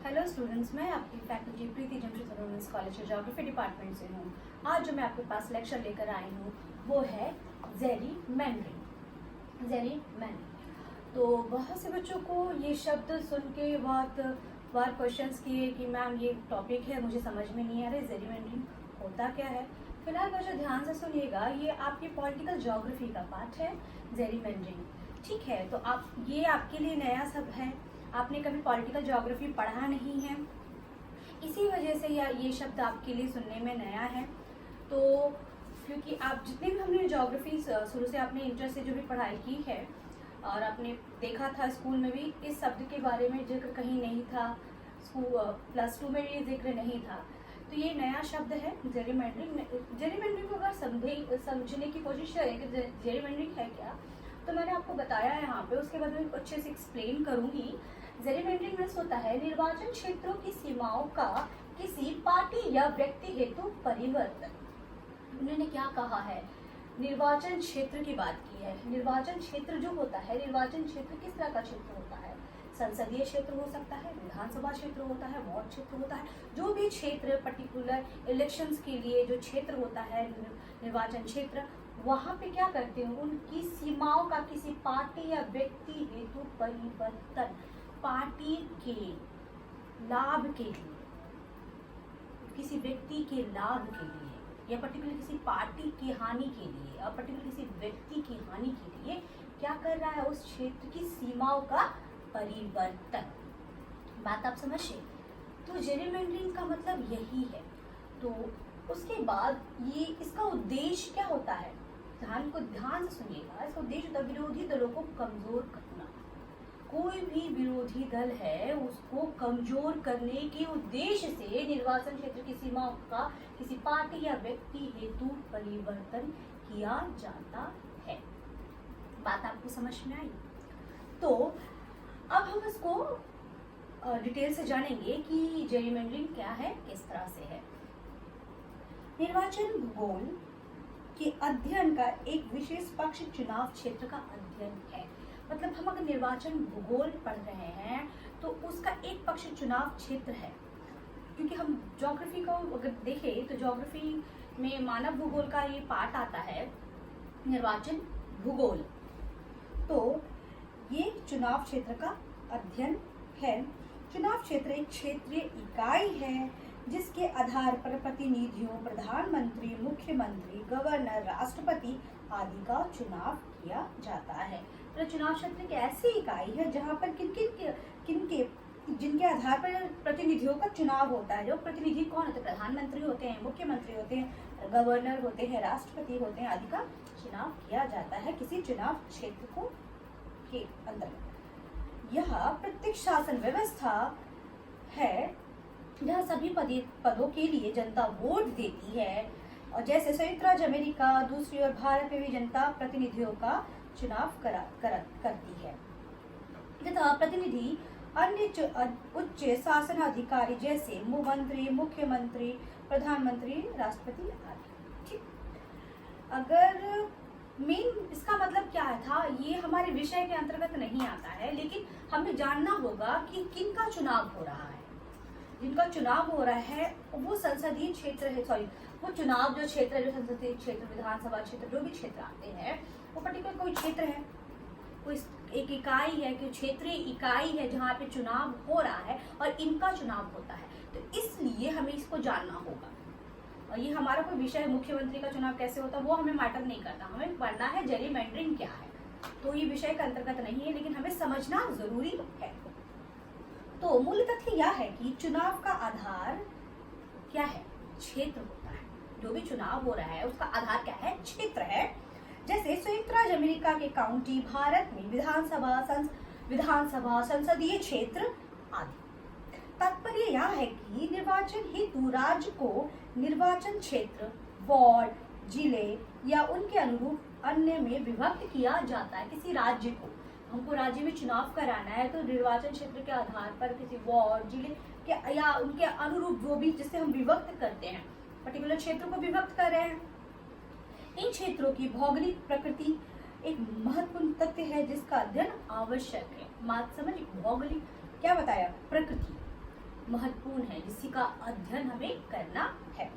Hello students, मैं आपकी faculty प्रीति Jamshed women's college के ज्योग्राफी डिपार्टमेंट से हूँ। आज जो मैं आपके पास लेक्चर लेकर आई हूँ वो है जेरीमैंडरिंग। तो बहुत से बच्चों को ये शब्द सुन के बहुत बार क्वेश्चंस किए कि मैम ये टॉपिक है, मुझे समझ में नहीं आ रहा है, जेरीमैंडरिंग होता क्या है। फिलहाल बच्चों ध्यान से सुनिएगा, ये आपकी पॉलिटिकल ज्योग्राफी का पार्ट है जेरीमैंडरिंग। ठीक है, तो ये आपके लिए नया शब्द है, आपने कभी पॉलिटिकल ज्योग्राफी पढ़ा नहीं है, इसी वजह से ये शब्द आपके लिए सुनने में नया है। तो क्योंकि आप जितने भी हमने ज्योग्राफी शुरू से आपने इंटर से जो भी पढ़ाई की है और आपने देखा था स्कूल में भी, इस शब्द के बारे में जिक्र कहीं नहीं था, स्कूल प्लस 2 में ये जिक्र नहीं था। तो ये नया शब्द है जेरीमैंडरिंग। जेरीमैंडरिंग को अगर समझने की कोशिश करें कि जेरीमैंडरिंग है क्या, तो मैंने आपको बताया है यहाँ पे, उसके बाद मैं अच्छे से एक्सप्लेन करूंगी। जेरीमैंडरिंग मीन्स होता है निर्वाचन क्षेत्रों की सीमाओं का किसी पार्टी या व्यक्ति हेतु परिवर्तन। उन्होंने क्या कहा है, निर्वाचन क्षेत्र की बात की है। निर्वाचन क्षेत्र जो होता है, निर्वाचन क्षेत्र किस तरह का क्षेत्र होता है, संसदीय क्षेत्र हो सकता है, विधानसभा क्षेत्र होता है, वार्ड क्षेत्र होता है, जो भी क्षेत्र पर्टिकुलर इलेक्शंस के लिए जो क्षेत्र होता है निर्वाचन क्षेत्र, वहां पे क्या करते हैं, उनकी सीमाओं का किसी पार्टी या व्यक्ति हेतु परिवर्तन, पार्टी के लाभ के लिए, किसी व्यक्ति के लाभ के लिए, या पर्टिकुलर किसी पार्टी की हानि के लिए, और पर्टिकुलर किसी व्यक्ति की हानि के लिए क्या कर रहा है, उस क्षेत्र की सीमाओं का परिवर्तन। बात आप समझिए। तो जेरीमैंडरिंग का मतलब यही है। तो उसके बाद ये इसका उद्देश्य क्या होता है, ध्यान से सुनिएगा। इसका उद्देश्य होता है विरोधी दलों को कमजोर करना। कोई भी विरोधी दल है उसको कमजोर करने के उद्देश्य से निर्वाचन क्षेत्र की सीमाओं का किसी पार्टी या व्यक्ति हेतु परिवर्तन किया जाता है। बात आपको समझ में आई? तो अब हम इसको डिटेल से जानेंगे कि जेरीमैंडरिंग क्या है, किस तरह से है। निर्वाचन भूगोल के अध्ययन का एक विशेष पक्ष चुनाव क्षेत्र का अध्ययन है। मतलब हम अगर निर्वाचन भूगोल पढ़ रहे हैं तो उसका एक पक्ष चुनाव क्षेत्र है। क्योंकि हम ज्योग्राफी को अगर देखें तो ज्योग्राफी में मानव भूगोल का ये पार्ट आता है, निर्वाचन भूगोल। तो ये चुनाव क्षेत्र का अध्ययन है। चुनाव क्षेत्र एक क्षेत्रीय इकाई है जिसके आधार पर प्रतिनिधियों, प्रधानमंत्री, मुख्यमंत्री, गवर्नर, राष्ट्रपति आदि का चुनाव किया जाता है। तो चुनाव क्षेत्र एक ऐसी इकाई है जहां पर जिनके आधार पर प्रतिनिधियों का चुनाव होता है। जो प्रतिनिधि कौन होते हैं, प्रधानमंत्री होते हैं, मुख्यमंत्री होते हैं, गवर्नर होते हैं, राष्ट्रपति होते हैं, आदि का चुनाव किया जाता है किसी चुनाव क्षेत्र को के अंतर्गत। यह प्रत्यक्ष शासन व्यवस्था है जहाँ सभी पदों के लिए जनता वोट देती है, और जैसे संयुक्त राज्य अमेरिका, दूसरी ओर भारत में भी जनता प्रतिनिधियों का चुनाव करती है तथा प्रतिनिधि अन्य उच्च शासन अधिकारी जैसे मंत्री, मुख्यमंत्री, प्रधानमंत्री, राष्ट्रपति आदि। ठीक, अगर मेन इसका मतलब क्या था, ये हमारे विषय के अंतर्गत नहीं आता है, लेकिन हमें जानना होगा कि किन का चुनाव हो रहा है। जिनका चुनाव हो रहा है वो संसदीय क्षेत्र है, वो चुनाव जो क्षेत्र है, जो संसदीय क्षेत्र, विधानसभा क्षेत्र, जो भी क्षेत्र आते हैं, वो पर्टिकुलर कोई क्षेत्र है, कोई एक इकाई है, कि क्षेत्रीय इकाई है जहाँ पे चुनाव हो रहा है और इनका चुनाव होता है। तो इसलिए हमें इसको जानना होगा। और ये हमारा कोई विषय, मुख्यमंत्री का चुनाव कैसे होता है वो हमें मैटर नहीं करता, हमें पढ़ना है जेरीमैंडरिंग क्या है। तो ये विषय के अंतर्गत नहीं है, लेकिन हमें समझना जरूरी है। तो मूल तथ्य यह है कि चुनाव का आधार क्या है, क्षेत्र होता है। जो भी चुनाव हो रहा है उसका आधार क्या है, क्षेत्र है। जैसे संयुक्त राज्य अमेरिका के काउंटी, भारत में विधानसभा, संसदीय क्षेत्र आदि। तात्पर्य यह है कि निर्वाचन हेतु राज्य को निर्वाचन क्षेत्र, वार्ड, जिले या उनके अनुरूप अन्य में विभक्त किया जाता है। किसी राज्य को, हमको राज्य में चुनाव कराना है तो निर्वाचन क्षेत्र के आधार पर किसी वार्ड, जिले के या उनके अनुरूप जो भी जिससे हम विभक्त करते हैं, पर्टिकुलर क्षेत्र को विभक्त कर रहे हैं। इन क्षेत्रों की भौगोलिक प्रकृति एक महत्वपूर्ण तथ्य है जिसका अध्ययन आवश्यक है। बात समझ, भौगोलिक क्या बताया, प्रकृति, महत्वपूर्ण है, जिसी का अध्ययन हमें करना है।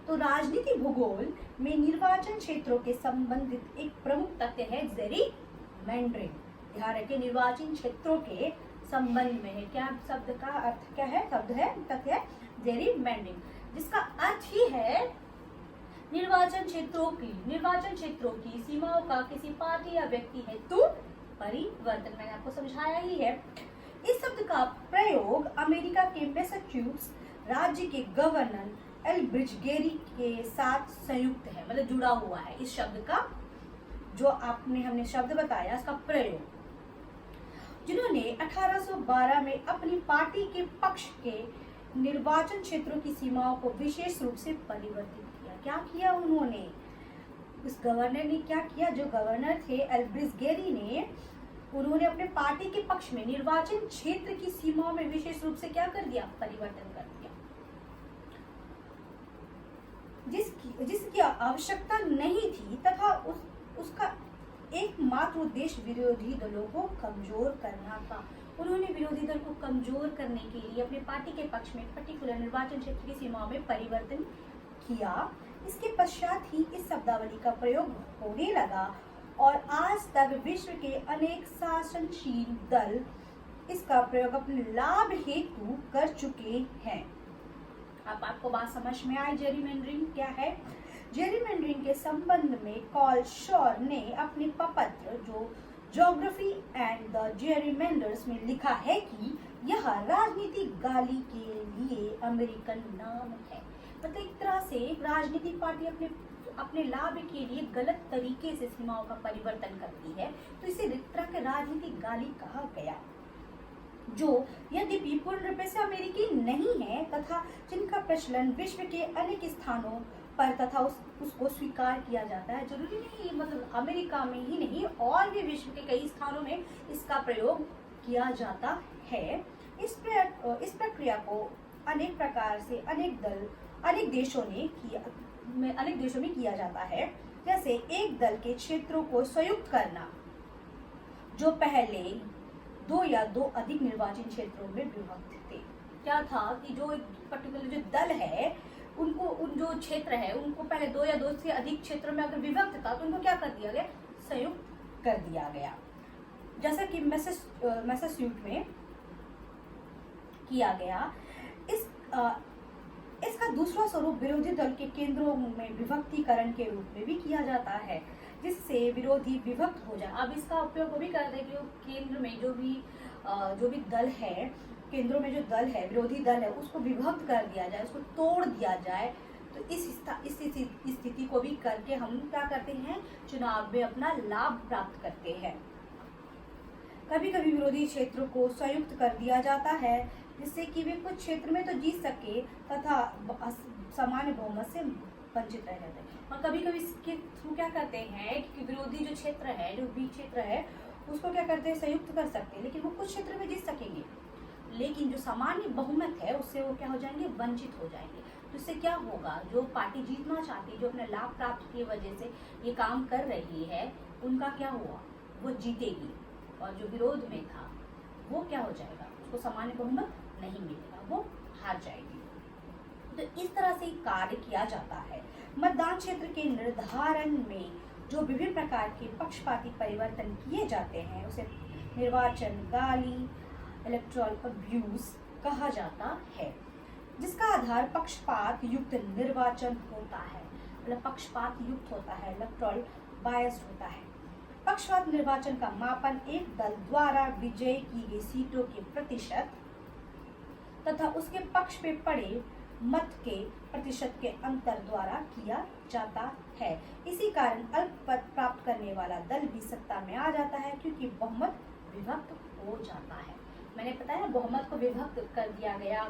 तो राजनीति भूगोल में निर्वाचन क्षेत्रों के संबंधित एक प्रमुख तथ्य है जेरीमैंडरिंग। ध्यान रखिए, निर्वाचन क्षेत्रों के संबंध में है। क्या शब्द का अर्थ क्या है? शब्द है, तथ्य है जेरीमैंडरिंग, जिसका अर्थ ही है निर्वाचन क्षेत्रों की सीमाओं का किसी पार्टी या व्यक्ति हेतु परिवर्तन। मैंने आपको समझाया ही है। इस शब्द का प्रयोग अमेरिका के मैसाचुसेट्स राज्य के गवर्नर एल्ब्रिज गेरी के साथ संयुक्त है, मतलब जुड़ा हुआ है। इस शब्द का जो हमने शब्द बताया, इसका प्रयोग जिन्होंने 1812 में अपनी पार्टी के पक्ष के निर्वाचन क्षेत्रों की सीमाओं को विशेष रूप से परिवर्तित किया। क्या किया उन्होंने? उस गवर्नर ने क्या किया? जो गवर्नर थे एल्ब्रिज गेरी ने, उन्होंने अपने पार्टी के पक्ष में निर्वाचन क्षेत्र की सीमाओं में विशेष रूप से क्या कर दिया? परिवर्तन कर दिया, जिसकी आवश्यकता नहीं थी, तथा उसका एकमात्र उद्देश्य विरोधी दलों को कमजोर करना था। उन्होंने विरोधी दल को कमजोर करने के लिए अपने पार्टी के पक्ष में पर्टिकुलर निर्वाचन क्षेत्र की सीमाओं में परिवर्तन किया। इसके पश्चात ही इस शब्दावली का प्रयोग होने लगा और आज तक विश्व के अनेक शासनशील दल इसका प्रयोग अपने लाभ हेतु कर चुके हैं। अब आपको बात समझ में आई जेरीमैंडरिंग क्या है? जेरीमैंडरिंग के संबंध में कॉल शॉर ने अपने पत्र जो ज्योग्राफी एंड द जेरीमैंडर्स में लिखा है कि यह राजनीतिक गाली के लिए अमेरिकन नाम है। मतलब एक तरह से राजनीतिक पार्टी अपने लाभ के लिए गलत तरीके से सीमाओं का परिवर्तन करती है, तो इसे एक तरह के राजनीतिक गाली कहा गया, जो यद्यपि पूर्ण रूप से अमेरिकी नहीं है तथा जिनका प्रचलन विश्व के अनेक स्थानों पर तथा उसको स्वीकार किया जाता है। जरूरी नहीं मतलब अमेरिका में ही नहीं, और भी विश्व के कई स्थानों में इसका प्रयोग किया जाता है। इस प्रक्रिया को अनेक प्रकार से अनेक देशों में किया जाता है। जैसे एक दल के क्षेत्रों को संयुक्त करना, जो पहले 2 या 2 अधिक निर्वाचन क्षेत्रों में विभक्त थे। क्या था कि जो एक पर्टिकुलर जो दल है, उनको जो क्षेत्र है उनको पहले 2 या 2 से अधिक क्षेत्रों में अगर विभक्त था तो उनको क्या कर दिया गया? संयुक्त कर दिया गया। जैसा कि मैसाचुसेट्स में किया गया। इसका दूसरा स्वरूप विरोधी दल के केंद्रों में विभक्तीकरण के रूप में भी किया जाता है, जिससे विरोधी विभक्त हो जाए। अब इसका उपयोग वो भी करते हैं कि केंद्र में जो भी दल है, केंद्रों में जो दल है, विरोधी दल है, उसको विभक्त कर दिया जाए, उसको तोड़ दिया जाए। तो इस स्थिति को भी करके हम क्या करते हैं? चुनाव में अपना लाभ प्राप्त करते हैं। कभी कभी विरोधी क्षेत्र को संयुक्त कर दिया जाता है, जिससे कि वे कुछ क्षेत्र में तो जीत सके तथा सामान्य बहुमत से वंचित रह जाते हैं। और कभी कभी इसके थ्रू क्या करते हैं कि विरोधी जो क्षेत्र है, जो बी क्षेत्र है, उसको क्या करते हैं? संयुक्त कर सकते हैं, लेकिन वो कुछ क्षेत्र में जीत सकेंगे, लेकिन जो सामान्य बहुमत है उससे वो क्या हो जाएंगे? वंचित हो जाएंगे। तो इससे क्या होगा? जो पार्टी जीतना चाहती है, जो अपने लाभ प्राप्त की वजह से ये काम कर रही है, उनका क्या हुआ? वो जीतेगी, और जो विरोध में था वो क्या हो जाएगा? उसको सामान्य बहुमत नहीं मिलेगा, वो हार जाएगी। तो इस तरह से कार्य किया जाता है। मतदान क्षेत्र के निर्धारण में जो विभिन्न प्रकार के पक्षपाती परिवर्तन किए जाते हैं उसे निर्वाचन गाली, इलेक्टोरल अब्यूज कहा जाता है, जिसका आधार पक्षपात युक्त निर्वाचन होता है। मतलब पक्षपात युक्त होता है, इलेक्टोरल बायस्ड होता है। पक्षपात निर्वाचन का मापन एक दल द्वारा विजय की गई सीटों के प्रतिशत तथा उसके पक्ष पे पड़े मत के प्रतिशत के अंतर द्वारा किया जाता है। इसी कारण अल्प पद प्राप्त करने वाला दल भी सत्ता में आ जाता है, क्योंकि बहुमत विभक्त हो जाता है। मैंने बताया बहुमत को विभक्त कर दिया गया,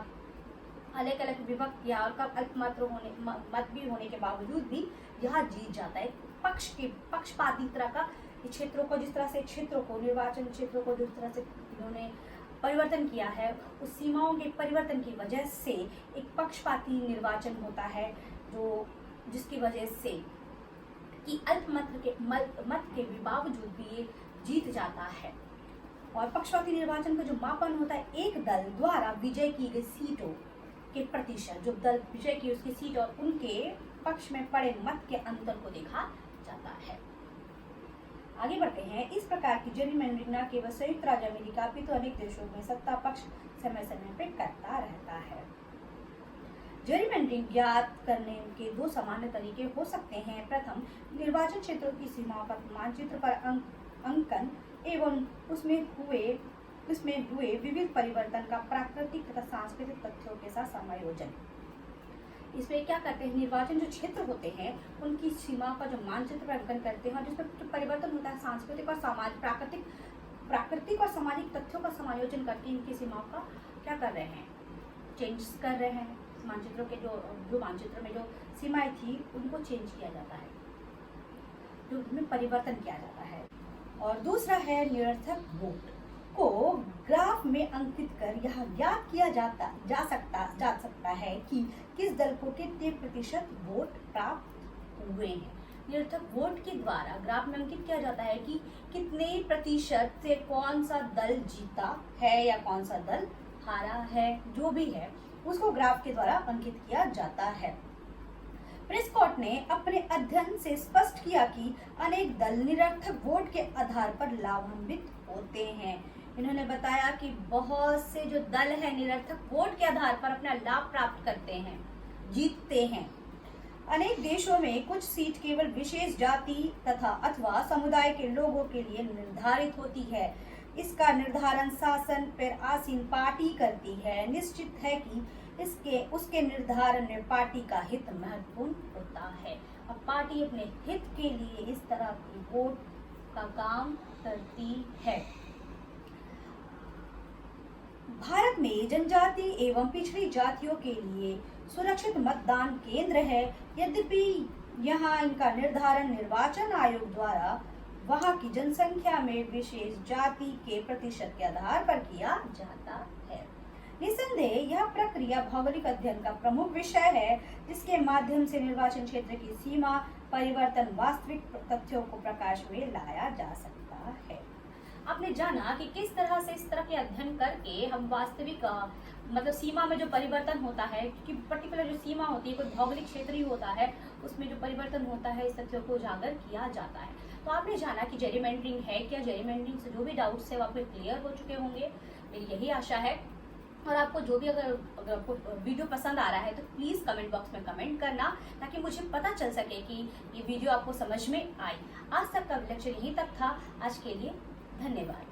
अलग अलग विभक्त किया, और कब अल्पमात्र मत भी होने के बावजूद भी यह जीत जाता है। पक्षपाती तरह का क्षेत्रों को, जिस तरह से क्षेत्रों को, निर्वाचन क्षेत्रों को जिस तरह से इन्होंने परिवर्तन किया है, उस सीमाओं के परिवर्तन की वजह से एक पक्षपाती निर्वाचन होता है, जिसकी वजह से कि अल्पमत के बावजूद भी ये जीत जाता है। और पक्षपाती निर्वाचन का जो मापन होता है, एक दल द्वारा विजय की गई सीटों के प्रतिशत, जो दल विजय की उसकी सीट और उनके पक्ष में पड़े मत के अंतर को देखा जाता है। आगे बढ़ते हैं। इस प्रकार की जेरिमैंडरिंग न केवल संयुक्त राज्य अमेरिका अपितु अनेक देशों में सत्ता पक्ष समय समय पर करता रहता है। जेरिमैंडरिंग ज्ञात करने के दो सामान्य तरीके हो सकते हैं। प्रथम, निर्वाचन क्षेत्रों की सीमाओं का मानचित्र पर अंकन एवं उसमें हुए विविध परिवर्तन का प्राकृतिक तथा सांस्कृतिक तथ्यों के साथ समायोजन। इसमें क्या करते हैं, निर्वाचन जो क्षेत्र होते हैं उनकी सीमाओं का जो मानचित्र पर अंकन करते हैं और जिसमें जो परिवर्तन होता है सांस्कृतिक और प्राकृतिक और सामाजिक तथ्यों का समायोजन करके इनकी सीमाओं का क्या कर रहे हैं, चेंज कर रहे हैं। मानचित्रों के जो मानचित्र में जो सीमाएं थी उनको चेंज किया जाता है, जो उनमें परिवर्तन किया जाता है। और दूसरा है, निरर्थक वोट को ग्राफ में अंकित कर यह ज्ञात किया जा सकता है कि किस दल को कितने प्रतिशत वोट प्राप्त हुए हैं। निरर्थक वोट के द्वारा ग्राफ में अंकित किया जाता है कि कितने प्रतिशत से कौन सा दल जीता है या कौन सा दल हारा है, जो भी है उसको ग्राफ के द्वारा अंकित किया जाता है। प्रेस्कॉट ने अपने अध्ययन से स्पष्ट किया कि अनेक दल निरर्थक वोट के आधार पर लाभान्वित होते हैं। इन्होंने बताया कि बहुत से जो दल है निरर्थक वोट के आधार पर अपना लाभ प्राप्त करते हैं, जीतते हैं। अनेक देशों में कुछ सीट केवल विशेष जाति तथा अथवा समुदाय के लोगों के लिए निर्धारित होती है। इसका निर्धारण शासन पर आसीन पार्टी करती है। निश्चित है कि उसके निर्धारण में पार्टी का हित महत्वपूर्ण होता है। अब पार्टी अपने हित के लिए इस तरह की वोट का काम करती है। भारत में जनजाति एवं पिछड़ी जातियों के लिए सुरक्षित मतदान केंद्र है। यद्यपि यहाँ इनका निर्धारण निर्वाचन आयोग द्वारा वहाँ की जनसंख्या में विशेष जाति के प्रतिशत के आधार पर किया जाता है। निसंदेह यह प्रक्रिया भौगोलिक अध्ययन का प्रमुख विषय है, जिसके माध्यम से निर्वाचन क्षेत्र की सीमा परिवर्तन वास्तविक तथ्यों को प्रकाश में लाया जा सकता है। आपने जाना कि किस तरह से इस तरह के अध्ययन करके हम वास्तविक मतलब सीमा में जो परिवर्तन होता है, क्योंकि पर्टिकुलर जो सीमा होती है कोई भौगोलिक क्षेत्र ही होता है, उसमें जो परिवर्तन होता है इस तथ्यों को उजागर किया जाता है। तो आपने जाना कि जेरिमैंडरिंग है क्या, जेरिमैंडरिंग से जो भी डाउट्स है वो आपके क्लियर हो चुके होंगे, मेरी यही आशा है। और आपको जो भी अगर आपको वीडियो पसंद आ रहा है तो प्लीज़ कमेंट बॉक्स में कमेंट करना, ताकि मुझे पता चल सके कि ये वीडियो आपको समझ में आई। आज तक का लेक्चर यहीं तक था। आज के लिए धन्यवाद।